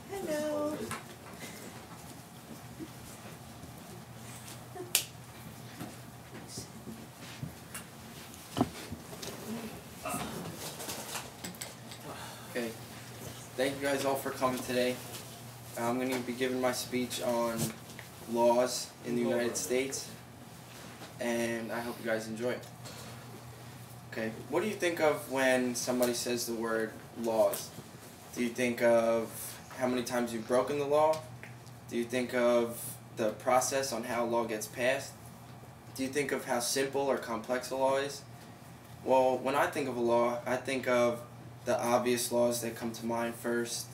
Hello. Okay, thank you guys all for coming today. I'm going to be giving my speech on laws in the United States, and I hope you guys enjoy it. Okay, what do you think of when somebody says the word laws? Do you think of how many times you've broken the law? Do you think of the process on how a law gets passed? Do you think of how simple or complex a law is? Well, when I think of a law, I think of the obvious laws that come to mind first.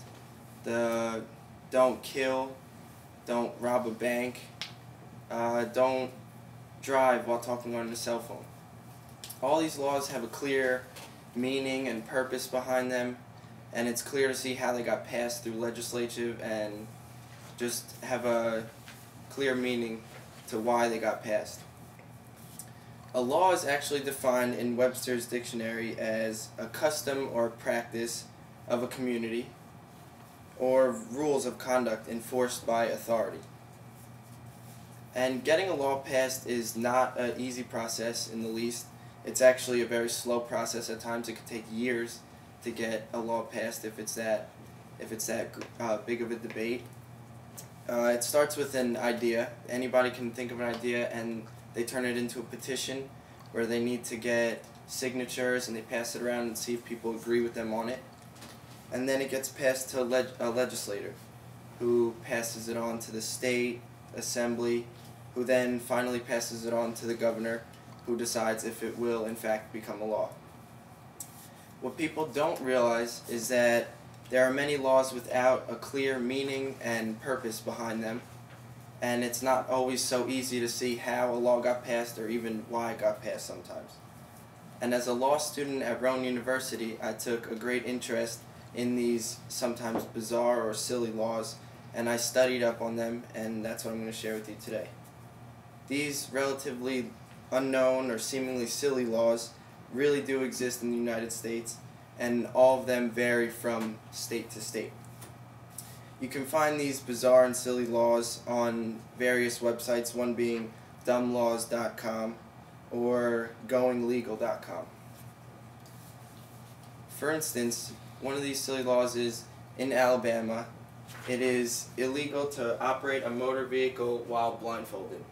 The don't kill, don't rob a bank, don't drive while talking on the cell phone. All these laws have a clear meaning and purpose behind them, and it's clear to see how they got passed through legislative and just have a clear meaning to why they got passed. A law is actually defined in Webster's dictionary as a custom or practice of a community or rules of conduct enforced by authority. And getting a law passed is not an easy process in the least. It's actually a very slow process. At times it could take years to get a law passed if it's that big of a debate. It starts with an idea. Anybody can think of an idea and they turn it into a petition where they need to get signatures and they pass it around and see if people agree with them on it. And then it gets passed to a legislator who passes it on to the state assembly, who then finally passes it on to the governor, who decides if it will in fact become a law. What people don't realize is that there are many laws without a clear meaning and purpose behind them, and it's not always so easy to see how a law got passed or even why it got passed sometimes. And as a law student at Rowan University, I took a great interest in these sometimes bizarre or silly laws, and I studied up on them, and that's what I'm going to share with you today. These relatively unknown or seemingly silly laws really do exist in the United States, and all of them vary from state to state. You can find these bizarre and silly laws on various websites, one being dumblaws.com or goinglegal.com. For instance, one of these silly laws is, in Alabama, it is illegal to operate a motor vehicle while blindfolded.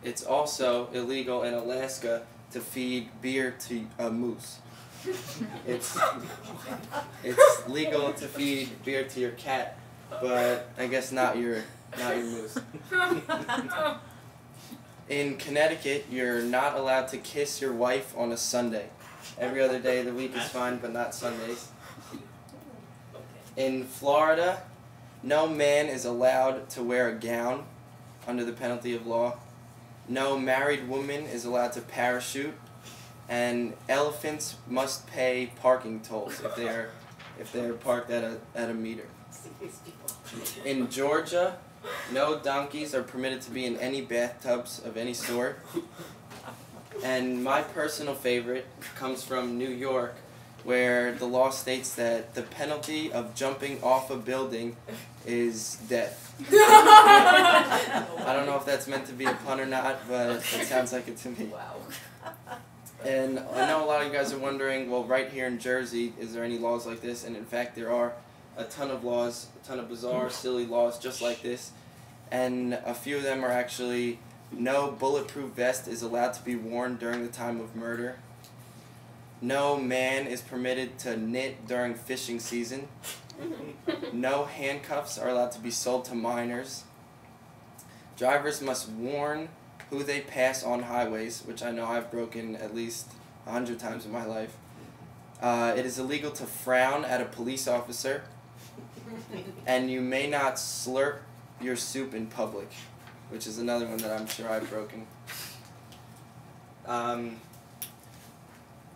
It's also illegal in Alaska to feed beer to a moose. It's legal to feed beer to your cat, but I guess not your moose. In Connecticut, you're not allowed to kiss your wife on a Sunday. Every other day of the week is fine, but not Sundays. In Florida, no man is allowed to wear a gown under the penalty of law. No married woman is allowed to parachute, and elephants must pay parking tolls if they're parked at a meter. In Georgia, no donkeys are permitted to be in any bathtubs of any sort. And my personal favorite comes from New York, where the law states that the penalty of jumping off a building is death. I don't know if that's meant to be a pun or not, but it sounds like it to me. Wow. And I know a lot of you guys are wondering, well, right here in Jersey, is there any laws like this? And in fact, there are a ton of laws, a ton of bizarre, silly laws just like this. And a few of them are actually, no bulletproof vest is allowed to be worn during the time of murder. No man is permitted to knit during fishing season. No handcuffs are allowed to be sold to minors. Drivers must warn who they pass on highways, which I know I've broken at least 100 times in my life. It is illegal to frown at a police officer, and you may not slurp your soup in public, which is another one that I'm sure I've broken.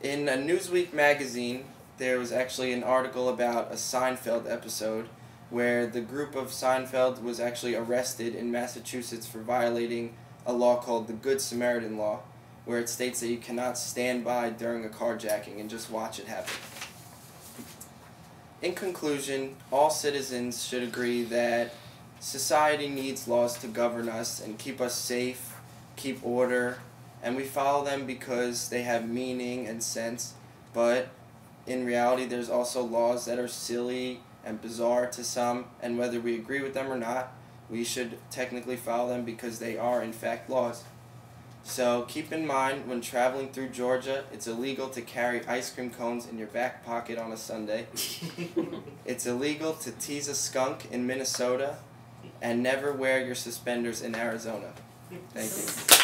In a Newsweek magazine, there was actually an article about a Seinfeld episode where the group of Seinfeld was actually arrested in Massachusetts for violating a law called the Good Samaritan Law, where it states that you cannot stand by during a carjacking and just watch it happen. In conclusion, all citizens should agree that society needs laws to govern us and keep us safe, keep order, and we follow them because they have meaning and sense, but in reality there's also laws that are silly and bizarre to some, and whether we agree with them or not, we should technically follow them because they are in fact laws. So keep in mind, when traveling through Georgia, it's illegal to carry ice cream cones in your back pocket on a Sunday. It's illegal to tease a skunk in Minnesota, and never wear your suspenders in Arizona. Thank you.